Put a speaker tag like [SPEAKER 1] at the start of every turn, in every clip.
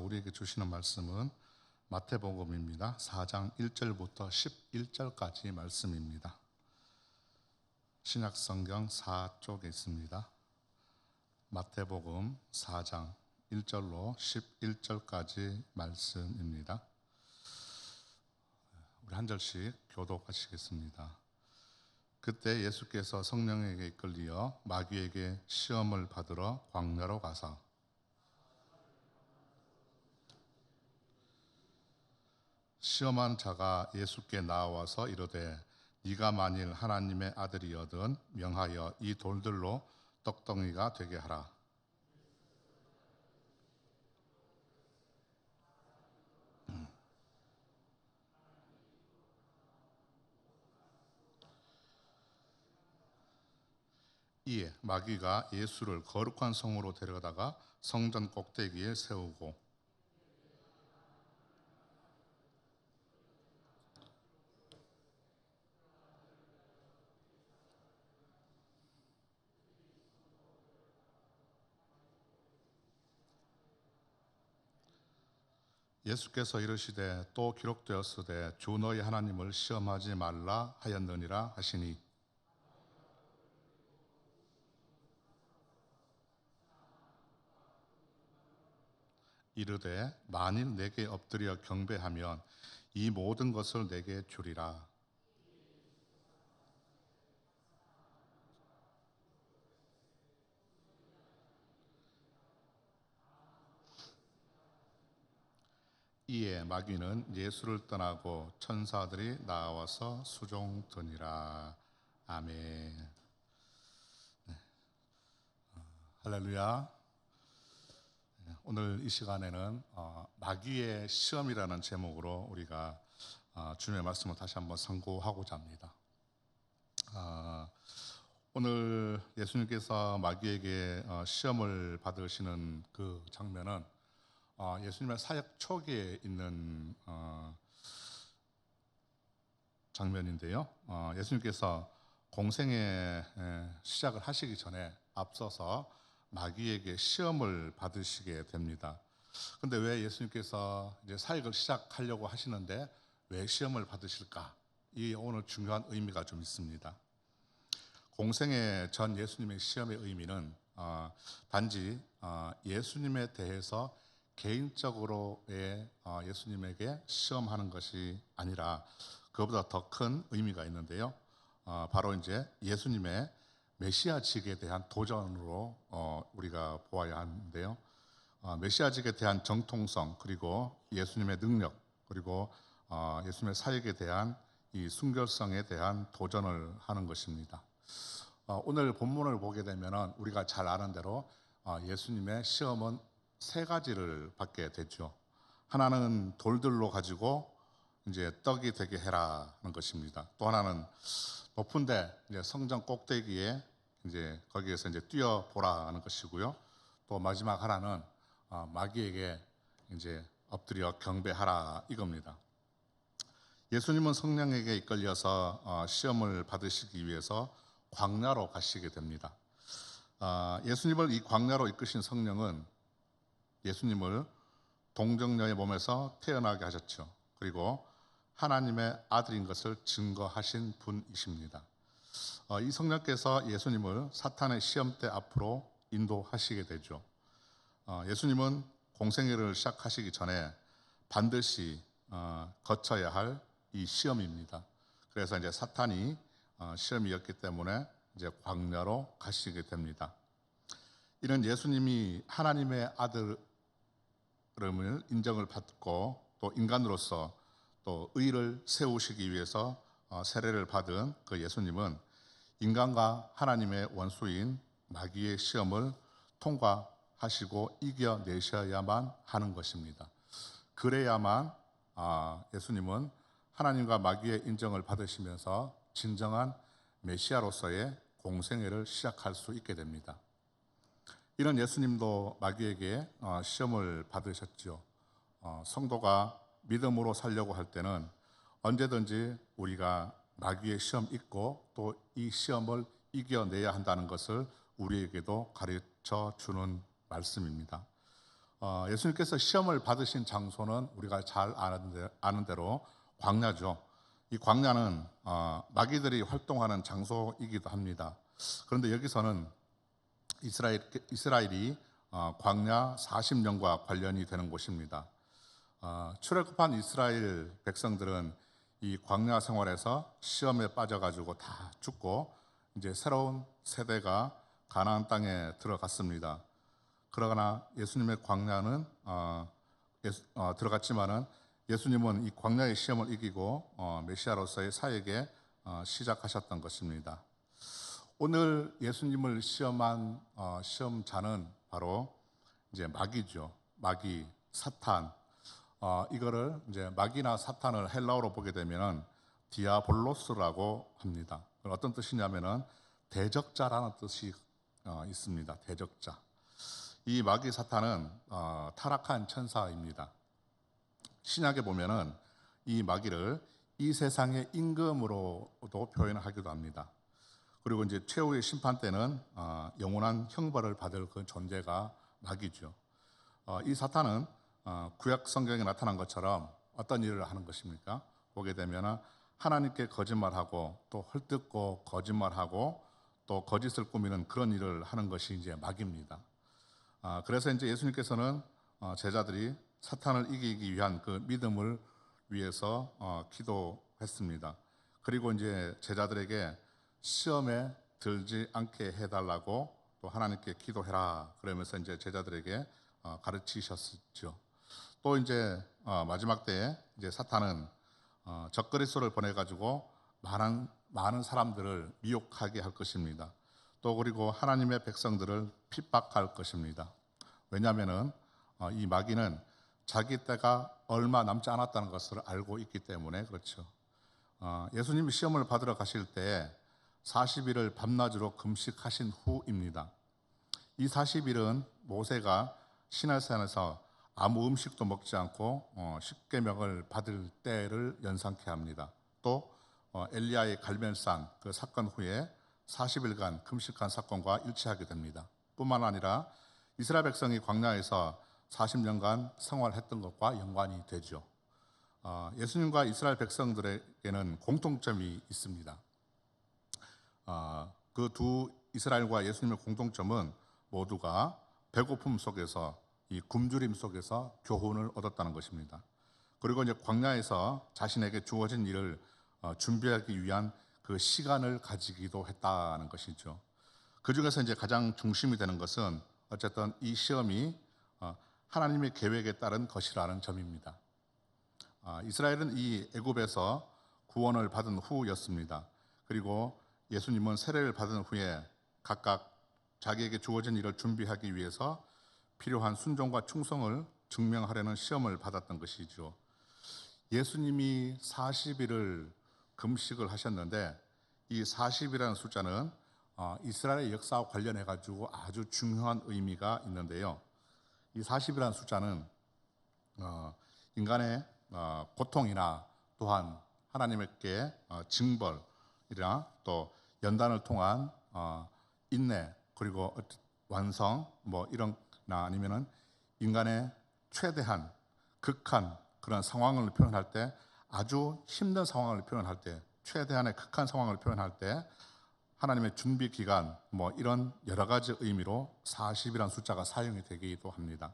[SPEAKER 1] 우리에게 주시는 말씀은 마태복음입니다. 4장 1절부터 11절까지 말씀입니다. 신약성경 4쪽에 있습니다. 마태복음 4장 1절로 11절까지 말씀입니다. 우리 한 절씩 교독하시겠습니다. 그때 예수께서 성령에게 이끌리어 마귀에게 시험을 받으러 광야로 가사 시험한 자가 예수께 나와서 이르되 네가 만일 하나님의 아들이거든 명하여 이 돌들로 떡덩이가 되게 하라. 이에 마귀가 예수를 거룩한 성으로 데려다가 성전 꼭대기에 세우고 예수께서 이르시되 또 기록되었으되 주 너희 하나님을 시험하지 말라 하였느니라 하시니 이르되 만일 내게 엎드려 경배하면 이 모든 것을 내게 주리라. 이에 마귀는 예수를 떠나고 천사들이 나와서 수종드니라. 아멘. 네. 할렐루야. 오늘 이 시간에는 마귀의 시험이라는 제목으로 우리가 주님의 말씀을 다시 한번 상고하고자 합니다. 오늘 예수님께서 마귀에게 시험을 받으시는 그 장면은 예수님의 사역 초기에 있는 장면인데요. 예수님께서 공생의 시작을 하시기 전에 앞서서 마귀에게 시험을 받으시게 됩니다. 그런데 왜 예수님께서 이제 사역을 시작하려고 하시는데 왜 시험을 받으실까? 이 오늘 중요한 의미가 좀 있습니다. 공생의 전 예수님의 시험의 의미는 단지 예수님에 대해서 개인적으로의 예수님에게 시험하는 것이 아니라 그보다 더 큰 의미가 있는데요. 바로 이제 예수님의 메시아직에 대한 도전으로 우리가 보아야 하는데요. 메시아직에 대한 정통성 그리고 예수님의 능력 그리고 예수님의 사역에 대한 이 순결성에 대한 도전을 하는 것입니다. 오늘 본문을 보게 되면 우리가 잘 아는 대로 예수님의 시험은 세 가지를 받게 되죠. 하나는 돌들로 가지고 이제 떡이 되게 해라는 것입니다. 또 하나는 높은데 이제 성전 꼭대기에 이제 거기에서 이제 뛰어보라는 것이고요. 또 마지막 하나는 마귀에게 이제 엎드려 경배하라 이겁니다. 예수님은 성령에게 이끌려서 시험을 받으시기 위해서 광야로 가시게 됩니다. 예수님을 이 광야로 이끄신 성령은 예수님을 동정녀의 몸에서 태어나게 하셨죠. 그리고 하나님의 아들인 것을 증거하신 분이십니다. 이 성령께서 예수님을 사탄의 시험대 앞으로 인도하시게 되죠. 예수님은 공생애를 시작하시기 전에 반드시 거쳐야 할 이 시험입니다. 그래서 이제 사탄이 시험이었기 때문에 이제 광야로 가시게 됩니다. 이는 예수님이 하나님의 아들을 인정을 받고 또 인간으로서 또 의를 세우시기 위해서 세례를 받은 그 예수님은 인간과 하나님의 원수인 마귀의 시험을 통과하시고 이겨내셔야만 하는 것입니다. 그래야만 예수님은 하나님과 마귀의 인정을 받으시면서 진정한 메시아로서의 공생애를 시작할 수 있게 됩니다. 이런 예수님도 마귀에게 시험을 받으셨죠. 성도가 믿음으로 살려고 할 때는 언제든지 우리가 마귀의 시험 있고 또 이 시험을 이겨내야 한다는 것을 우리에게도 가르쳐 주는 말씀입니다. 예수님께서 시험을 받으신 장소는 우리가 잘 아는 대로 광야죠. 이 광야는 마귀들이 활동하는 장소이기도 합니다. 그런데 여기서는 이스라엘이 광야 40년과 관련이 되는 곳입니다. 출애굽한 이스라엘 백성들은 이 광야 생활에서 시험에 빠져가지고 다 죽고 이제 새로운 세대가 가나안 땅에 들어갔습니다. 그러나 예수님의 광야는 들어갔지만은 예수님은 이 광야의 시험을 이기고 메시아로서의 사역에 시작하셨던 것입니다. 오늘 예수님을 시험한 시험자는 바로 이제 마귀죠. 마귀, 사탄. 이거를 이제 마귀나 사탄을 헬라어로 보게 되면은 디아볼로스라고 합니다. 어떤 뜻이냐면은 대적자라는 뜻이 있습니다. 대적자. 이 마귀 사탄은 타락한 천사입니다. 신약에 보면은 이 마귀를 이 세상의 임금으로도 표현하기도 합니다. 그리고 이제 최후의 심판 때는 영원한 형벌을 받을 그 존재가 마귀죠. 이 사탄은 구약 성경에 나타난 것처럼 어떤 일을 하는 것입니까? 보게 되면 하나님께 거짓말하고 또 헐뜯고 거짓말하고 또 거짓을 꾸미는 그런 일을 하는 것이 이제 마귀입니다. 그래서 이제 예수님께서는 제자들이 사탄을 이기기 위한 그 믿음을 위해서 기도했습니다. 그리고 이제 제자들에게 시험에 들지 않게 해달라고 또 하나님께 기도해라 그러면서 이제 제자들에게 가르치셨죠. 또 이제 마지막 때에 이제 사탄은 적그리스도를 보내 가지고 많은 사람들을 미혹하게 할 것입니다. 또 그리고 하나님의 백성들을 핍박할 것입니다. 왜냐하면은 이 마귀는 자기 때가 얼마 남지 않았다는 것을 알고 있기 때문에 그렇죠. 예수님이 시험을 받으러 가실 때 40일을 밤낮으로 금식하신 후입니다. 이 40일은 모세가 시내산에서 아무 음식도 먹지 않고 십계명을 받을 때를 연상케 합니다. 또 엘리야의 갈멜산 그 사건 후에 40일간 금식한 사건과 일치하게 됩니다. 뿐만 아니라 이스라엘 백성이 광야에서 40년간 생활했던 것과 연관이 되죠. 예수님과 이스라엘 백성들에게는 공통점이 있습니다. 그 두 이스라엘과 예수님의 공통점은 모두가 배고픔 속에서 이 굶주림 속에서 교훈을 얻었다는 것입니다. 그리고 이제 광야에서 자신에게 주어진 일을 준비하기 위한 그 시간을 가지기도 했다는 것이죠. 그 중에서 이제 가장 중심이 되는 것은 어쨌든 이 시험이 하나님의 계획에 따른 것이라는 점입니다. 이스라엘은 이 애굽에서 구원을 받은 후였습니다. 그리고 예수님은 세례를 받은 후에 각각 자기에게 주어진 일을 준비하기 위해서 필요한 순종과 충성을 증명하려는 시험을 받았던 것이죠. 예수님이 40일을 금식을 하셨는데 이 40이라는 숫자는 이스라엘의 역사와 관련해 가지고 아주 중요한 의미가 있는데요. 이 40이라는 숫자는 인간의 고통이나 또한 하나님께 징벌이나 또 연단을 통한 인내 그리고 완성 뭐 이런나 아니면은 인간의 최대한 극한 그런 상황을 표현할 때 아주 힘든 상황을 표현할 때 최대한의 극한 상황을 표현할 때 하나님의 준비 기간 뭐 이런 여러 가지 의미로 40이라는 숫자가 사용이 되기도 합니다.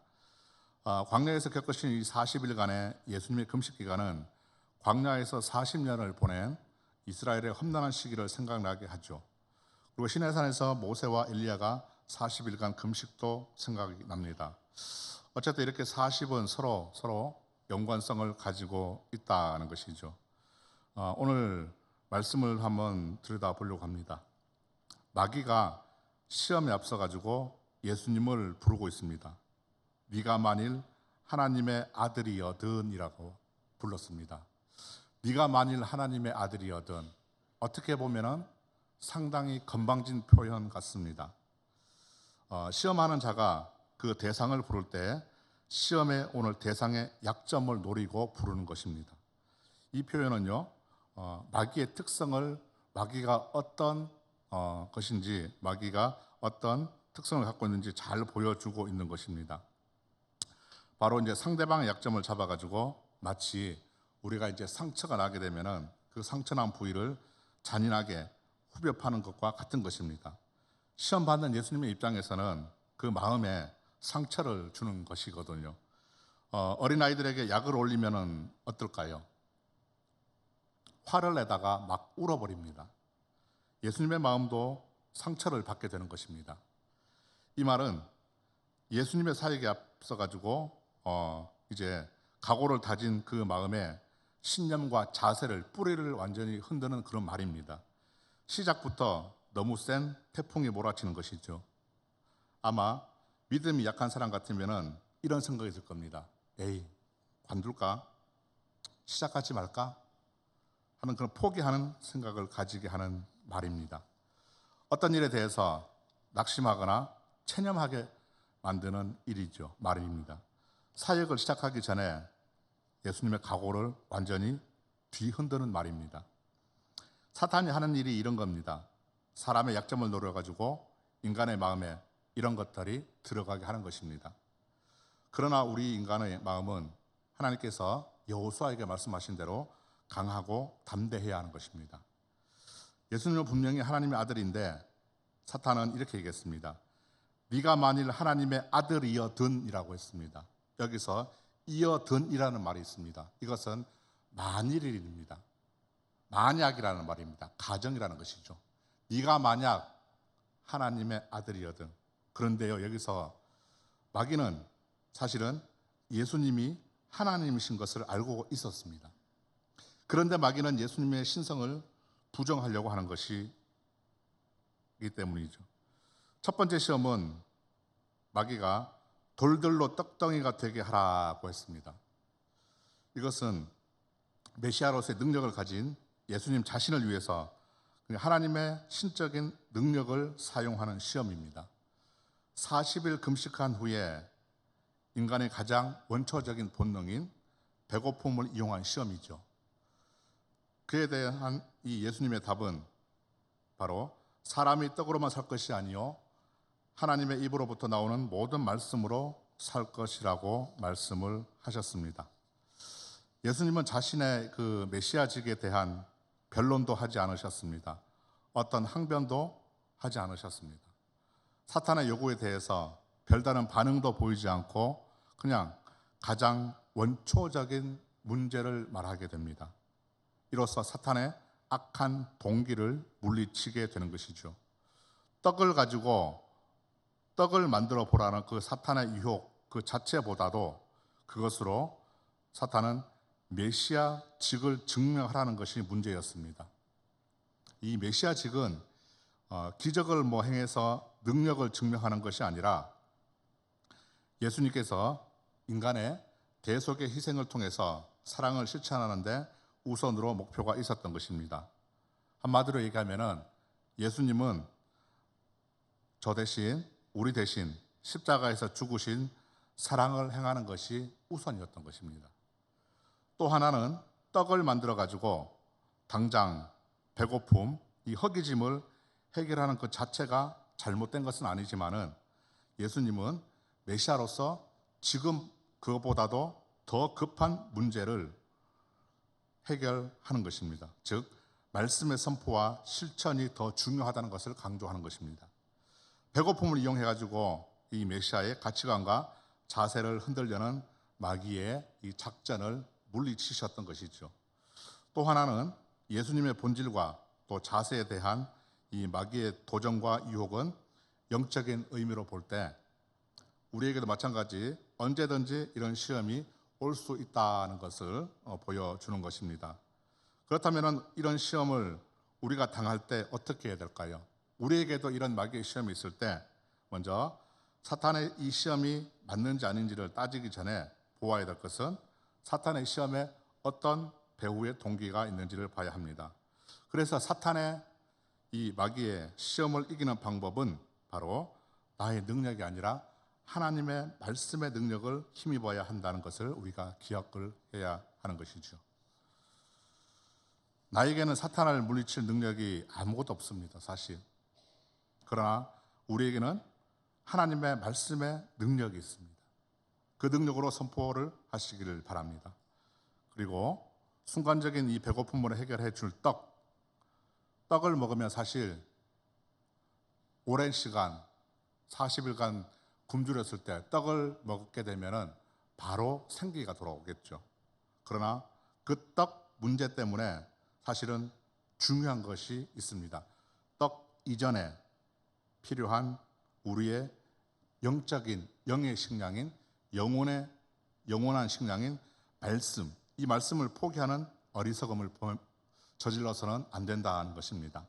[SPEAKER 1] 광야에서 겪으신 이 40일간의 예수님의 금식 기간은 광야에서 40년을 보낸 이스라엘의 험난한 시기를 생각나게 하죠. 그리고 시내산에서 모세와 엘리야가 40일간 금식도 생각이 납니다. 어쨌든 이렇게 40은 서로 연관성을 가지고 있다는 것이죠. 오늘 말씀을 한번 들여다보려고 합니다. 마귀가 시험에 앞서 가지고 예수님을 부르고 있습니다. 네가 만일 하나님의 아들이여든이라고 불렀습니다. 네가 만일 하나님의 아들이여든 어떻게 보면은 상당히 건방진 표현 같습니다. 시험하는 자가 그 대상을 부를 때 시험에 오늘 대상의 약점을 노리고 부르는 것입니다. 이 표현은요, 마귀의 특성을 마귀가 어떤 것인지 마귀가 어떤 특성을 갖고 있는지 잘 보여주고 있는 것입니다. 바로 이제 상대방의 약점을 잡아가지고 마치 우리가 이제 상처가 나게 되면은 그 상처난 부위를 잔인하게 후벼 파는 것과 같은 것입니다. 시험 받는 예수님의 입장에서는 그 마음에 상처를 주는 것이거든요. 어린아이들에게 약을 올리면은 어떨까요? 화를 내다가 막 울어버립니다. 예수님의 마음도 상처를 받게 되는 것입니다. 이 말은 예수님의 사역에 앞서가지고 이제 각오를 다진 그 마음에 신념과 자세를, 뿌리를 완전히 흔드는 그런 말입니다. 시작부터 너무 센 태풍이 몰아치는 것이죠. 아마 믿음이 약한 사람 같으면은 이런 생각이 들 겁니다. 에이, 관둘까? 시작하지 말까? 하는 그런 포기하는 생각을 가지게 하는 말입니다. 어떤 일에 대해서 낙심하거나 체념하게 만드는 일이죠. 말입니다. 사역을 시작하기 전에 예수님의 각오를 완전히 뒤흔드는 말입니다. 사탄이 하는 일이 이런 겁니다. 사람의 약점을 노려가지고 인간의 마음에 이런 것들이 들어가게 하는 것입니다. 그러나 우리 인간의 마음은 하나님께서 여호수아에게 말씀하신 대로 강하고 담대해야 하는 것입니다. 예수님은 분명히 하나님의 아들인데 사탄은 이렇게 얘기했습니다. 네가 만일 하나님의 아들이어든이라고 했습니다. 여기서 이어든이라는 말이 있습니다. 이것은 만일입니다. 만약이라는 말입니다. 가정이라는 것이죠. 네가 만약 하나님의 아들이어든. 그런데요, 여기서 마귀는 사실은 예수님이 하나님이신 것을 알고 있었습니다. 그런데 마귀는 예수님의 신성을 부정하려고 하는 것이기 때문이죠. 첫 번째 시험은 마귀가 돌들로 떡덩이가 되게 하라고 했습니다. 이것은 메시아로서의 능력을 가진 예수님 자신을 위해서 하나님의 신적인 능력을 사용하는 시험입니다. 40일 금식한 후에 인간의 가장 원초적인 본능인 배고픔을 이용한 시험이죠. 그에 대한 이 예수님의 답은 바로 사람이 떡으로만 살 것이 아니요 하나님의 입으로부터 나오는 모든 말씀으로 살 것이라고 말씀을 하셨습니다. 예수님은 자신의 그 메시아직에 대한 변론도 하지 않으셨습니다. 어떤 항변도 하지 않으셨습니다. 사탄의 요구에 대해서 별다른 반응도 보이지 않고 그냥 가장 원초적인 문제를 말하게 됩니다. 이로써 사탄의 악한 동기를 물리치게 되는 것이죠. 떡을 가지고 떡을 만들어 보라는 그 사탄의 유혹 그 자체보다도 그것으로 사탄은 메시아 직을 증명하라는 것이 문제였습니다. 이 메시아 직은 기적을 행해서 능력을 증명하는 것이 아니라 예수님께서 인간의 대속의 희생을 통해서 사랑을 실천하는데 우선으로 목표가 있었던 것입니다. 한마디로 얘기하면은 예수님은 저 대신 우리 대신 십자가에서 죽으신 사랑을 행하는 것이 우선이었던 것입니다. 또 하나는 떡을 만들어 가지고 당장 배고픔, 이 허기짐을 해결하는 그 자체가 잘못된 것은 아니지만은 예수님은 메시아로서 지금 그것보다도 더 급한 문제를 해결하는 것입니다. 즉 말씀의 선포와 실천이 더 중요하다는 것을 강조하는 것입니다. 배고픔을 이용해 가지고 이 메시아의 가치관과 자세를 흔들려는 마귀의 이 작전을 물리치셨던 것이죠. 또 하나는 예수님의 본질과 또 자세에 대한 이 마귀의 도전과 유혹은 영적인 의미로 볼 때 우리에게도 마찬가지 언제든지 이런 시험이 올 수 있다는 것을 보여주는 것입니다. 그렇다면 이런 시험을 우리가 당할 때 어떻게 해야 될까요? 우리에게도 이런 마귀의 시험이 있을 때 먼저 사탄의 이 시험이 맞는지 아닌지를 따지기 전에 보아야 될 것은 사탄의 시험에 어떤 배후의 동기가 있는지를 봐야 합니다. 그래서 사탄의 이 마귀의 시험을 이기는 방법은 바로 나의 능력이 아니라 하나님의 말씀의 능력을 힘입어야 한다는 것을 우리가 기억을 해야 하는 것이죠. 나에게는 사탄을 물리칠 능력이 아무것도 없습니다, 사실. 그러나 우리에게는 하나님의 말씀의 능력이 있습니다. 그 능력으로 선포를 하시기를 바랍니다. 그리고 순간적인 이 배고픔을 해결해 줄 떡을 먹으면 사실 오랜 시간 40일간 굶주렸을 때 떡을 먹게 되면 바로 생기가 돌아오겠죠. 그러나 그 떡 문제 때문에 사실은 중요한 것이 있습니다. 떡 이전에 필요한 우리의 영의 식량인 영원한 식량인 말씀, 이 말씀을 포기하는 어리석음을 저질러서는 안 된다는 것입니다.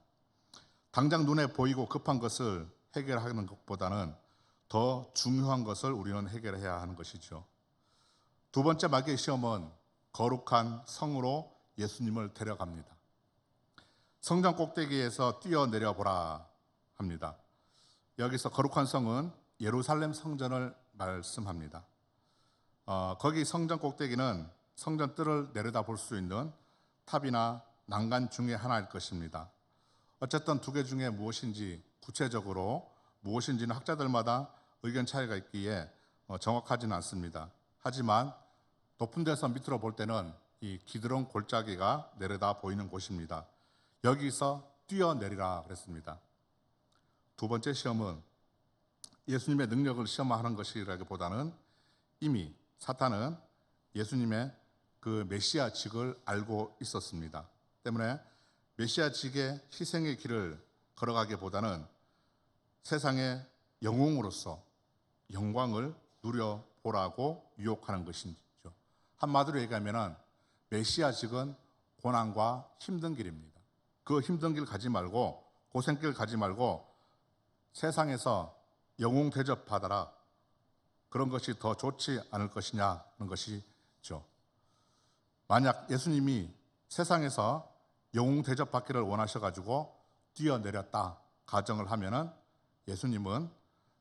[SPEAKER 1] 당장 눈에 보이고 급한 것을 해결하는 것보다는 더 중요한 것을 우리는 해결해야 하는 것이죠. 두 번째 마귀의 시험은 거룩한 성으로 예수님을 데려갑니다. 성전 꼭대기에서 뛰어내려 보라 합니다. 여기서 거룩한 성은 예루살렘 성전을 말씀합니다. 거기 성전 꼭대기는 성전 뜰을 내려다 볼 수 있는 탑이나 난간 중에 하나일 것입니다. 어쨌든 두 개 중에 무엇인지 구체적으로 무엇인지는 학자들마다 의견 차이가 있기에 정확하지는 않습니다. 하지만 높은 데서 밑으로 볼 때는 이 기드론 골짜기가 내려다 보이는 곳입니다. 여기서 뛰어내리라 그랬습니다. 두 번째 시험은 예수님의 능력을 시험하는 것이라기보다는 이미 사탄은 예수님의 그 메시아직을 알고 있었습니다. 때문에 메시아직의 희생의 길을 걸어가기보다는 세상의 영웅으로서 영광을 누려보라고 유혹하는 것이죠. 한마디로 얘기하면 메시아직은 고난과 힘든 길입니다. 그 힘든 길 가지 말고 고생길 가지 말고 세상에서 영웅 대접하더라, 그런 것이 더 좋지 않을 것이냐 하는 것이죠. 만약 예수님이 세상에서 영웅 대접받기를 원하셔가지고 뛰어내렸다 가정을 하면은 예수님은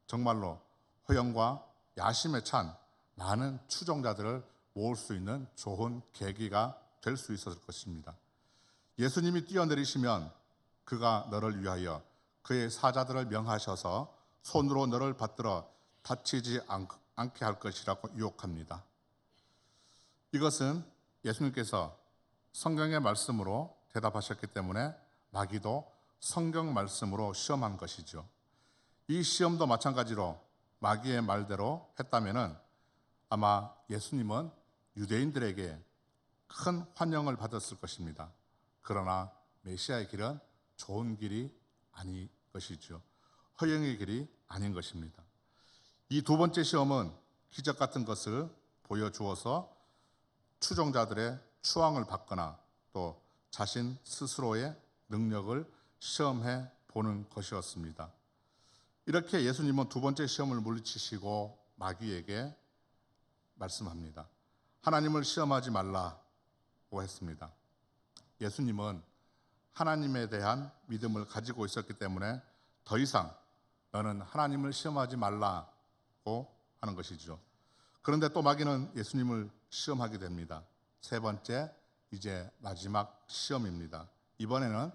[SPEAKER 1] 정말로 허영과 야심에 찬 많은 추종자들을 모을 수 있는 좋은 계기가 될 수 있었을 것입니다. 예수님이 뛰어내리시면 그가 너를 위하여 그의 사자들을 명하셔서 손으로 너를 받들어 다치지 않게 할 것이라고 유혹합니다. 이것은 예수님께서 성경의 말씀으로 대답하셨기 때문에 마귀도 성경 말씀으로 시험한 것이죠. 이 시험도 마찬가지로 마귀의 말대로 했다면은 아마 예수님은 유대인들에게 큰 환영을 받았을 것입니다. 그러나 메시아의 길은 좋은 길이 아닌 것이죠. 허영의 길이 아닌 것입니다. 이 두 번째 시험은 기적 같은 것을 보여주어서 추종자들의 추앙을 받거나 또 자신 스스로의 능력을 시험해 보는 것이었습니다. 이렇게 예수님은 두 번째 시험을 물리치시고 마귀에게 말씀합니다. 하나님을 시험하지 말라고 했습니다. 예수님은 하나님에 대한 믿음을 가지고 있었기 때문에 더 이상 너는 하나님을 시험하지 말라고 하는 것이죠. 그런데 또 마귀는 예수님을 시험하게 됩니다. 세 번째, 이제 마지막 시험입니다. 이번에는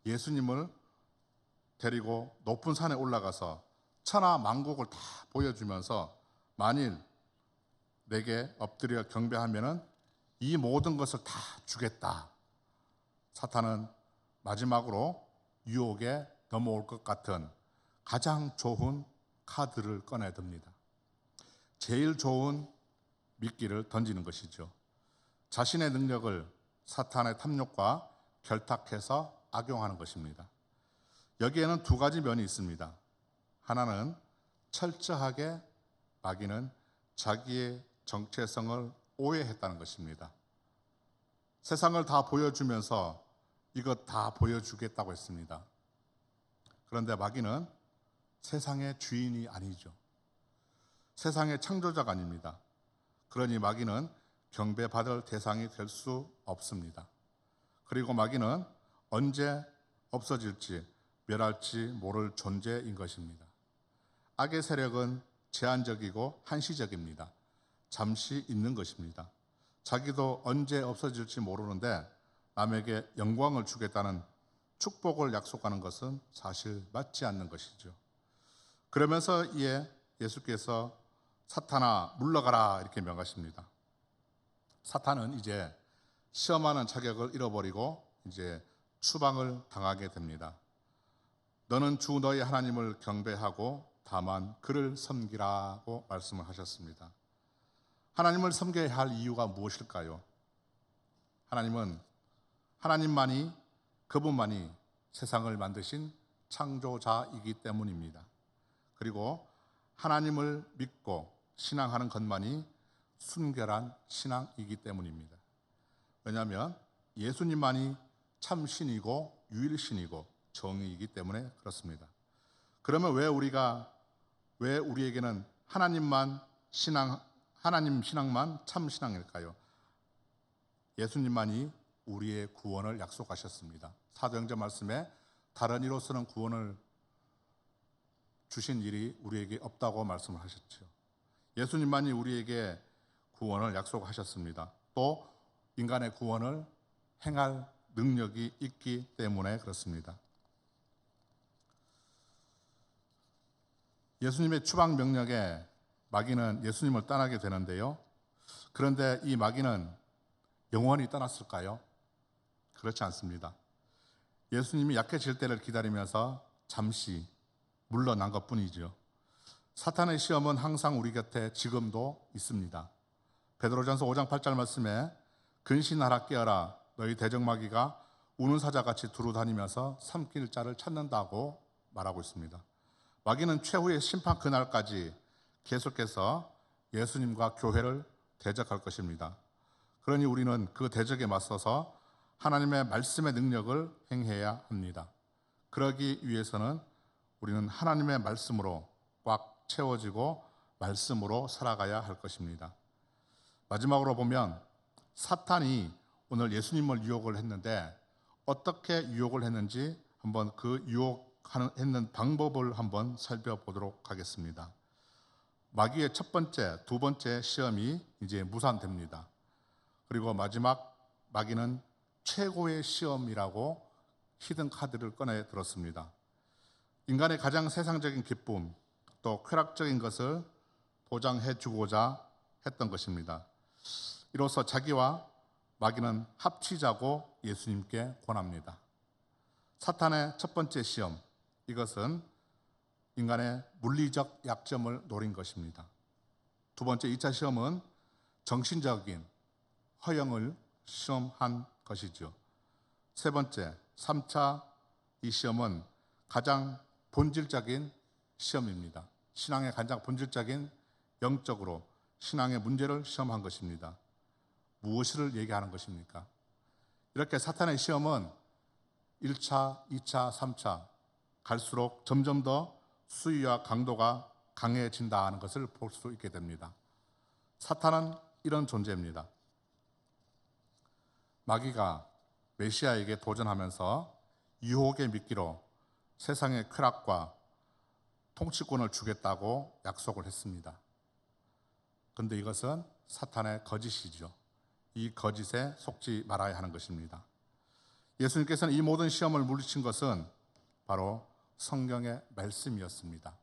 [SPEAKER 1] 예수님을 데리고 높은 산에 올라가서 천하 만국을 다 보여주면서 만일 내게 엎드려 경배하면은 이 모든 것을 다 주겠다. 사탄은 마지막으로 유혹에 넘어올 것 같은 가장 좋은 카드를 꺼내듭니다. 제일 좋은 미끼를 던지는 것이죠. 자신의 능력을 사탄의 탐욕과 결탁해서 악용하는 것입니다. 여기에는 두 가지 면이 있습니다. 하나는 철저하게 마귀는 자기의 정체성을 오해했다는 것입니다. 세상을 다 보여주면서 이것 다 보여주겠다고 했습니다. 그런데 마귀는 세상의 주인이 아니죠. 세상의 창조자가 아닙니다. 그러니 마귀는 경배받을 대상이 될 수 없습니다. 그리고 마귀는 언제 없어질지 멸할지 모를 존재인 것입니다. 악의 세력은 제한적이고 한시적입니다. 잠시 있는 것입니다. 자기도 언제 없어질지 모르는데 남에게 영광을 주겠다는 축복을 약속하는 것은 사실 맞지 않는 것이죠. 그러면서 이에 예수께서 사탄아 물러가라 이렇게 명하십니다. 사탄은 이제 시험하는 자격을 잃어버리고 이제 추방을 당하게 됩니다. 너는 주 너희 하나님을 경배하고 다만 그를 섬기라고 말씀을 하셨습니다. 하나님을 섬겨야 할 이유가 무엇일까요? 하나님만이 그분만이 세상을 만드신 창조자이기 때문입니다. 그리고 하나님을 믿고 신앙하는 것만이 순결한 신앙이기 때문입니다. 왜냐하면 예수님만이 참 신이고 유일신이고 정의이기 때문에 그렇습니다. 그러면 왜 우리에게는 하나님 신앙만 참 신앙일까요? 예수님만이 우리의 구원을 약속하셨습니다. 사도행전 말씀에 다른 이로서는 구원을 주신 일이 우리에게 없다고 말씀을 하셨죠. 예수님만이 우리에게 구원을 약속하셨습니다. 또 인간의 구원을 행할 능력이 있기 때문에 그렇습니다. 예수님의 추방 명령에 마귀는 예수님을 떠나게 되는데요. 그런데 이 마귀는 영원히 떠났을까요? 그렇지 않습니다. 예수님이 약해질 때를 기다리면서 잠시 물러난 것뿐이죠. 사탄의 시험은 항상 우리 곁에 지금도 있습니다. 베드로전서 5장 8절 말씀에 근신하라 깨어라 너희 대적마귀가 우는 사자같이 두루다니면서 삼킬 자를 찾는다고 말하고 있습니다. 마귀는 최후의 심판 그날까지 계속해서 예수님과 교회를 대적할 것입니다. 그러니 우리는 그 대적에 맞서서 하나님의 말씀의 능력을 행해야 합니다. 그러기 위해서는 우리는 하나님의 말씀으로 꽉 채워지고 말씀으로 살아가야 할 것입니다. 마지막으로 보면 사탄이 오늘 예수님을 유혹을 했는데 어떻게 유혹을 했는지 한번 그 유혹했는 방법을 한번 살펴보도록 하겠습니다. 마귀의 첫 번째, 두 번째 시험이 이제 무산됩니다. 그리고 마지막 마귀는 최고의 시험이라고 히든 카드를 꺼내 들었습니다. 인간의 가장 세상적인 기쁨, 또 쾌락적인 것을 보장해 주고자 했던 것입니다. 이로써 자기와 마귀는 합치자고 예수님께 권합니다. 사탄의 첫 번째 시험, 이것은 인간의 물리적 약점을 노린 것입니다. 두 번째 2차 시험은 정신적인 허영을 시험한 것이죠. 세 번째 3차 이 시험은 가장 본질적인 시험입니다. 신앙의 가장 본질적인 영적으로 신앙의 문제를 시험한 것입니다. 무엇을 얘기하는 것입니까? 이렇게 사탄의 시험은 1차, 2차, 3차 갈수록 점점 더 수위와 강도가 강해진다는 것을 볼 수 있게 됩니다. 사탄은 이런 존재입니다. 마귀가 메시아에게 도전하면서 유혹의 미끼로 세상의 쾌락과 통치권을 주겠다고 약속을 했습니다. 그런데 이것은 사탄의 거짓이죠. 이 거짓에 속지 말아야 하는 것입니다. 예수님께서는 이 모든 시험을 물리친 것은 바로 성경의 말씀이었습니다.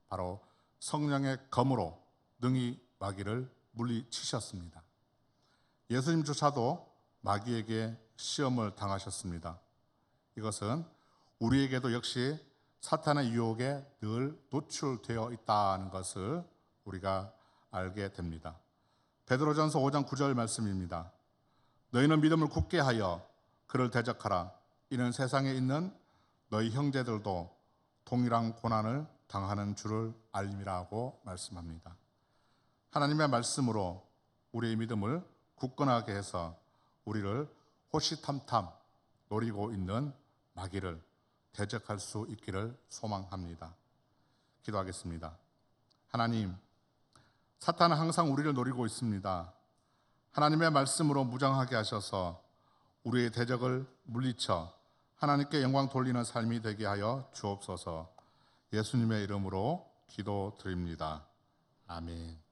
[SPEAKER 1] 바로 성령의 검으로 능히 마귀를 물리치셨습니다. 예수님조차도 마귀에게 시험을 당하셨습니다. 이것은 우리에게도 역시 사탄의 유혹에 늘 노출되어 있다는 것을 우리가 알게 됩니다. 베드로전서 5장 9절 말씀입니다. 너희는 믿음을 굳게 하여 그를 대적하라. 이는 세상에 있는 너희 형제들도 동일한 고난을 당하는 줄을 알미라고 말씀합니다. 하나님의 말씀으로 우리의 믿음을 굳건하게 해서 우리를 호시탐탐 노리고 있는 마귀를 대적할 수 있기를 소망합니다. 기도하겠습니다. 하나님, 사탄은 항상 우리를 노리고 있습니다. 하나님의 말씀으로 무장하게 하셔서 우리의 대적을 물리쳐 하나님께 영광 돌리는 삶이 되게 하여 주옵소서. 예수님의 이름으로 기도드립니다. 아멘.